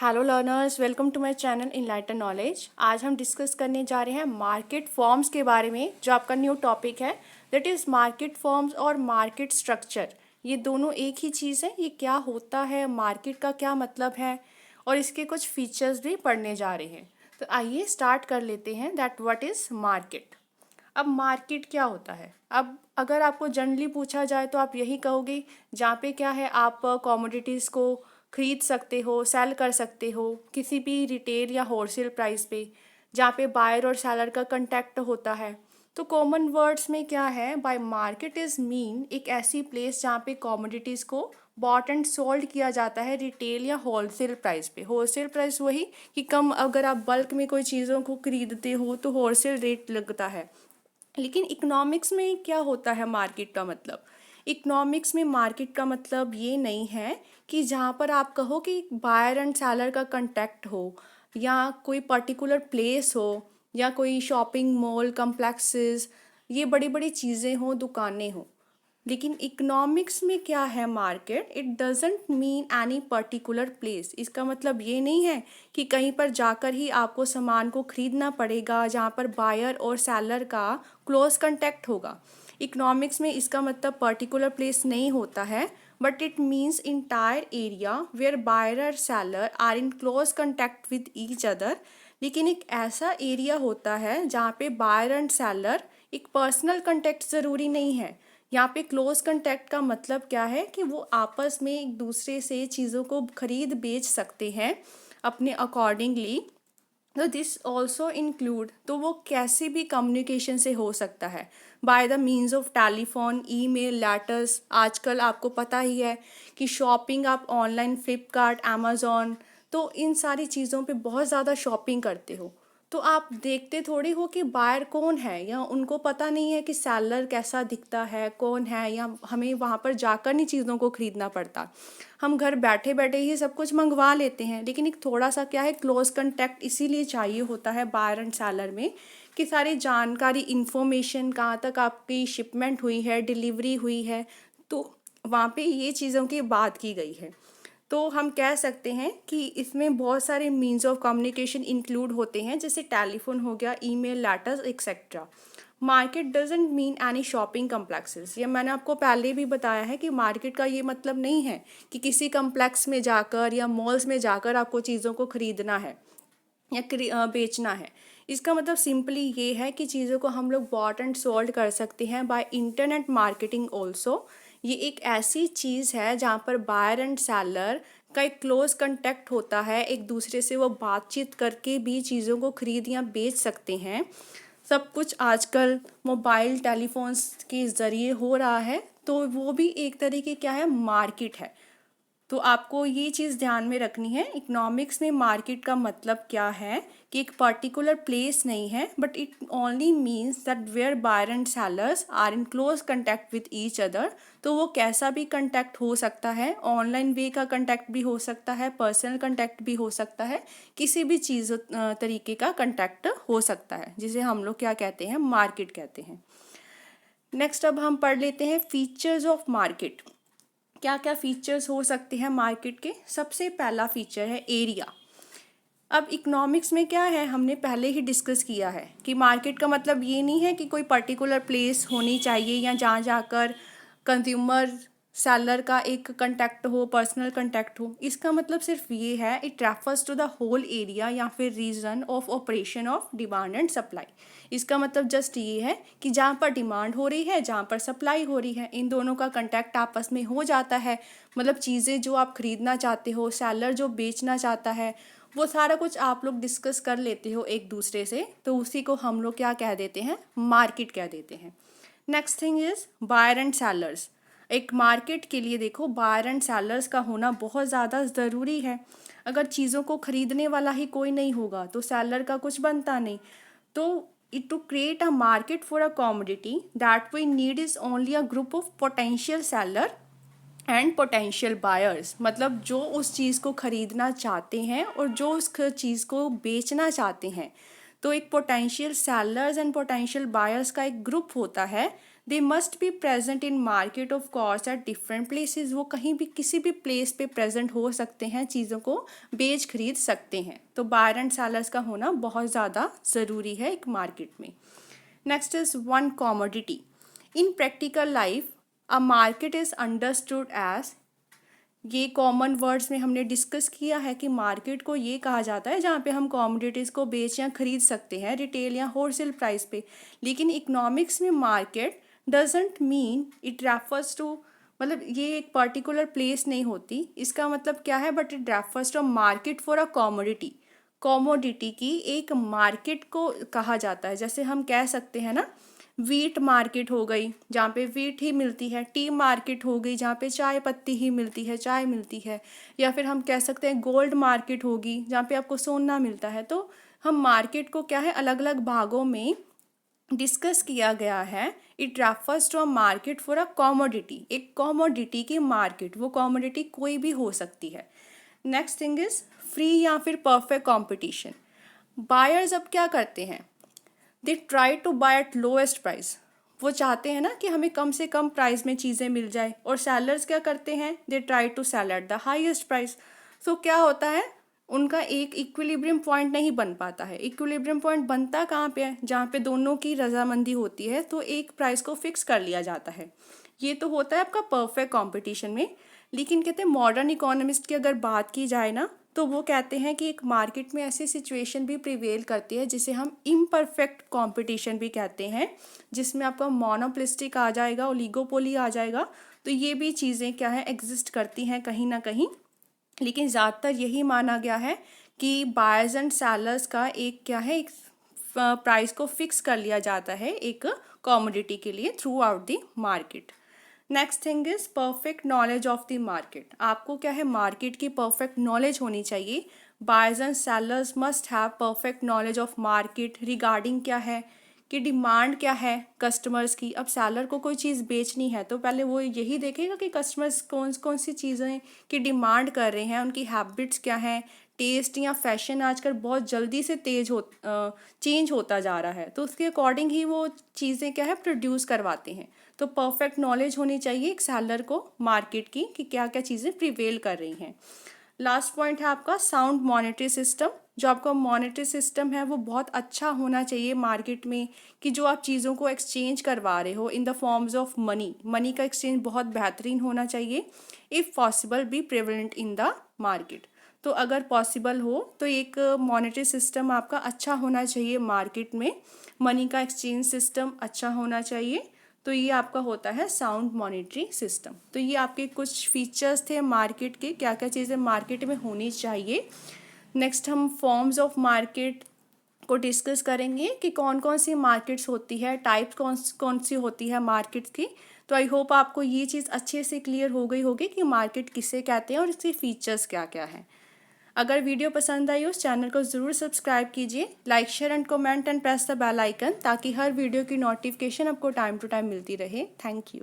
Hello learners, welcome to my channel enlighten knowledge. आज हम discuss करने जा रहे हैं मार्केट फॉर्म्स के बारे में, जो आपका न्यू टॉपिक है। दैट इज़ मार्केट फॉर्म्स और मार्केट स्ट्रक्चर। ये दोनों एक ही चीज़ है। ये क्या होता है, मार्केट का क्या मतलब है, और इसके कुछ फीचर्स भी पढ़ने जा रहे हैं। तो आइए स्टार्ट कर लेते हैं। That what is market. अब मार्केट क्या होता है? अब अगर आपको जनरली पूछा जाए तो आप यही कहोगे, जहाँ पे क्या है, आप कमोडिटीज़ को खरीद सकते हो, सेल कर सकते हो किसी भी रिटेल या होलसेल प्राइस पे, जहाँ पे बायर और सेलर का कांटेक्ट होता है। तो कॉमन वर्ड्स में क्या है, बाय मार्केट इज़ मीन एक ऐसी प्लेस जहाँ पे कमोडिटीज़ को बॉट एंड सोल्ड किया जाता है रिटेल या होलसेल प्राइस पे। होलसेल प्राइस वही कि कम, अगर आप बल्क में कोई चीज़ों को खरीदते हो तो होलसेल रेट लगता है। लेकिन इकोनॉमिक्स में क्या होता है मार्केट का मतलब? इकोनॉमिक्स में मार्केट का मतलब ये नहीं है कि जहाँ पर आप कहो कि बायर एंड सेलर का कांटेक्ट हो, या कोई पर्टिकुलर प्लेस हो, या कोई शॉपिंग मॉल कम्प्लेक्सेस, ये बड़ी बड़ी चीज़ें हों, दुकानें हों। लेकिन इकोनॉमिक्स में क्या है market? It doesn't mean any particular place. इसका मतलब ये नहीं है कि कहीं पर जाकर ही आपको सामान को खरीदना पड़ेगा जहाँ पर बायर और सेलर का क्लोज कांटेक्ट होगा। इकोनॉमिक्स में इसका मतलब पर्टिकुलर प्लेस नहीं होता है, but it means entire area where buyer और seller are in close contact with each other. लेकिन एक ऐसा एरिया होता है जहाँ पे बायर एंड सेलर, एक पर्सनल कांटेक्ट ज़रूरी नहीं है। यहाँ पे क्लोज कांटेक्ट का मतलब क्या है कि वो आपस में एक दूसरे से चीज़ों को खरीद बेच सकते हैं अपने अकॉर्डिंगली। तो दिस ऑल्सो इंक्लूड, तो वो कैसे भी कम्युनिकेशन से हो सकता है, by the means of telephone, email, letters. आजकल आपको पता ही है कि शॉपिंग आप ऑनलाइन फ्लिपकार्ट, अमेज़ॉन, तो इन सारी चीज़ों पे बहुत ज़्यादा शॉपिंग करते हो। तो आप देखते थोड़ी हो कि बायर कौन है, या उनको पता नहीं है कि सेलर कैसा दिखता है, कौन है, या हमें वहाँ पर जाकर नहीं चीज़ों को खरीदना पड़ता। हम घर बैठे बैठे ही सब कुछ मंगवा लेते हैं। लेकिन एक थोड़ा सा क्या है, क्लोज कांटेक्ट इसीलिए चाहिए होता है बायर एंड सेलर में, कि सारी जानकारी, इंफॉर्मेशन, कहाँ तक आपकी शिपमेंट हुई है, डिलीवरी हुई है, तो वहाँ पे ये चीज़ों की बात की गई है। तो हम कह सकते हैं कि इसमें बहुत सारे मीन्स ऑफ कम्युनिकेशन इंक्लूड होते हैं, जैसे टेलीफोन हो गया, email, letters etcetera. Market doesn't mean any shopping complexes. ये मैंने आपको पहले भी बताया है कि मार्केट का ये मतलब नहीं है कि किसी कम्प्लेक्स में जाकर या मॉल्स में जाकर आपको चीज़ों को खरीदना है या बेचना है। इसका मतलब सिंपली ये है कि चीज़ों को हम लोग बॉट एंड सोल्ड कर सकते हैं बाय इंटरनेट मार्केटिंग ऑल्सो। ये एक ऐसी चीज़ है जहाँ पर बायर एंड सेलर का एक क्लोज कांटेक्ट होता है, एक दूसरे से वो बातचीत करके भी चीज़ों को खरीद या बेच सकते हैं। सब कुछ आजकल मोबाइल टेलीफोन्स के ज़रिए हो रहा है, तो वो भी एक तरीके क्या है, मार्केट है। तो आपको ये चीज़ ध्यान में रखनी है, इकोनॉमिक्स में मार्केट का मतलब क्या है कि एक पर्टिकुलर प्लेस नहीं है, but it only means that where buyer and sellers are in close contact with each other. तो वो कैसा भी कांटेक्ट हो सकता है, ऑनलाइन वे का कांटेक्ट भी हो सकता है, पर्सनल कांटेक्ट भी हो सकता है, किसी भी चीज़ तरीके का कांटेक्ट हो सकता है, जिसे हम लोग क्या कहते हैं, मार्केट कहते हैं। नेक्स्ट अब हम पढ़ लेते हैं फीचर्स ऑफ मार्केट। क्या क्या फीचर्स हो सकते हैं मार्केट के? सबसे पहला फीचर है एरिया। अब इकोनॉमिक्स में क्या है, हमने पहले ही डिस्कस किया है कि मार्केट का मतलब ये नहीं है कि कोई पर्टिकुलर प्लेस होनी चाहिए या जहाँ जाकर कंज्यूमर सेलर का एक कांटेक्ट हो, पर्सनल कांटेक्ट हो। इसका मतलब सिर्फ ये है, it refers to the whole area या फिर region of operation of demand and supply. इसका मतलब जस्ट ये है कि जहाँ पर डिमांड हो रही है, जहाँ पर सप्लाई हो रही है, इन दोनों का कांटेक्ट आपस में हो जाता है। मतलब चीज़ें जो आप खरीदना चाहते हो, सेलर जो बेचना चाहता है, वो सारा कुछ आप लोग डिस्कस कर लेते हो एक दूसरे से, तो उसी को हम लोग क्या कह देते हैं, मार्केट कह देते हैं। Next thing is buyer and sellers. एक मार्केट के लिए देखो, बायर एंड सेलर्स का होना बहुत ज़्यादा ज़रूरी है। अगर चीज़ों को खरीदने वाला ही कोई नहीं होगा तो सेलर का कुछ बनता नहीं। तो to create a market for a commodity that we need is only a group of potential seller and potential buyers. मतलब जो उस चीज़ को खरीदना चाहते हैं और जो उस चीज़ को बेचना चाहते हैं। तो एक potential sellers and potential buyers का एक ग्रुप होता है, they must be present in market of course at different places. वो कहीं भी किसी भी प्लेस पे प्रेजेंट हो सकते हैं, चीज़ों को बेच खरीद सकते हैं। तो बायर एंड सेलर्स का होना बहुत ज़्यादा ज़रूरी है एक मार्केट में। Next is one commodity. In practical life a market is understood as, ये कॉमन वर्ड्स में हमने डिस्कस किया है कि मार्केट को ये कहा जाता है जहाँ पे हम कॉमोडिटीज़ को बेच या खरीद सकते हैं रिटेल या होलसेल प्राइस पे। लेकिन इकोनॉमिक्स में market doesn't mean it refers to, मतलब ये एक पर्टिकुलर प्लेस नहीं होती। इसका मतलब क्या है, but it refers to market for a commodity. Commodity की एक मार्केट को कहा जाता है। जैसे हम कह सकते हैं ना, वीट मार्केट हो गई जहाँ पे वीट ही मिलती है, टी मार्केट हो गई जहाँ पे चाय पत्ती ही मिलती है, चाय मिलती है, या फिर हम कह सकते हैं गोल्ड मार्केट होगी जहाँ पे आपको सोना मिलता है। तो हम मार्केट को क्या है, अलग अलग भागों में डिस्कस किया गया है। It refers to a market for a commodity, एक कॉमोडिटी की मार्केट। वो कॉमोडिटी कोई भी हो सकती है। नेक्स्ट थिंग इज फ्री या फिर परफेक्ट कंपटीशन। बायर्स अब क्या करते हैं, they try to buy at lowest price. वो चाहते हैं ना कि हमें कम से कम प्राइस में चीज़ें मिल जाए। और सेलर्स क्या करते हैं, they try to sell at the highest price. So क्या होता है, उनका एक इक्विलिब्रियम पॉइंट नहीं बन पाता है। इक्विलिब्रियम पॉइंट बनता कहाँ पे है, जहाँ पे दोनों की रजामंदी होती है, तो एक प्राइस को फिक्स कर लिया जाता है। ये तो होता है आपका परफेक्ट कंपटीशन में। लेकिन कहते हैं मॉडर्न इकोनॉमिस्ट की अगर बात की जाए ना, तो वो कहते हैं कि एक मार्केट में ऐसी सिचुएशन भी प्रिवेल करती है जिसे हम इम्परफेक्ट कंपटीशन भी कहते हैं, जिसमें आपका मोनोपोलिस्टिक आ जाएगा, ओलिगोपोली आ जाएगा। तो ये भी चीज़ें क्या है, एग्जिस्ट करती हैं कहीं ना कहीं। लेकिन ज़्यादातर यही माना गया है कि बायर्स एंड सेलर्स का एक क्या है, एक प्राइस को फिक्स कर लिया जाता है एक कॉमोडिटी के लिए through out the market. Next thing is perfect knowledge of the market. आपको क्या है, मार्केट की परफेक्ट नॉलेज होनी चाहिए। Buyers and sellers must have perfect knowledge of market regarding क्या है, कि डिमांड क्या है कस्टमर्स की। अब सेलर को कोई चीज़ बेचनी है तो पहले वो यही देखेगा कि कस्टमर्स कौन कौन सी चीज़ें की डिमांड कर रहे हैं, उनकी हैबिट्स क्या हैं। टेस्ट या फैशन आजकल बहुत जल्दी से चेंज होता जा रहा है, तो उसके अकॉर्डिंग ही वो चीज़ें क्या है, प्रोड्यूस करवाते हैं। तो परफेक्ट नॉलेज होनी चाहिए एक सेलर को मार्केट की, कि क्या क्या चीज़ें प्रिवेल कर रही हैं। लास्ट पॉइंट है आपका साउंड मॉनेटरी सिस्टम। जो आपका मॉनेटरी सिस्टम है वो बहुत अच्छा होना चाहिए मार्केट में, कि जो आप चीज़ों को एक्सचेंज करवा रहे हो in the forms of money, money का एक्सचेंज बहुत बेहतरीन होना चाहिए। If possible be prevalent in the market. तो अगर पॉसिबल हो तो एक मॉनेटरी सिस्टम आपका अच्छा होना चाहिए मार्केट में, मनी का एक्सचेंज सिस्टम अच्छा होना चाहिए। तो ये आपका होता है साउंड मॉनेटरी सिस्टम। तो ये आपके कुछ फीचर्स थे मार्केट के, क्या क्या चीज़ें मार्केट में होनी चाहिए। नेक्स्ट हम फॉर्म्स ऑफ मार्केट को डिस्कस करेंगे कि कौन कौन सी मार्केट्स होती है, टाइप्स कौन कौन सी होती है मार्केट्स की। तो आई होप आपको ये चीज़ अच्छे से क्लियर हो गई होगी कि मार्केट किसे कहते हैं और इसके फीचर्स क्या क्या हैं। अगर वीडियो पसंद आई हो उस चैनल को ज़रूर सब्सक्राइब कीजिए, like share and comment and press the bell icon, ताकि हर वीडियो की नोटिफिकेशन आपको टाइम टू टाइम मिलती रहे। Thank you.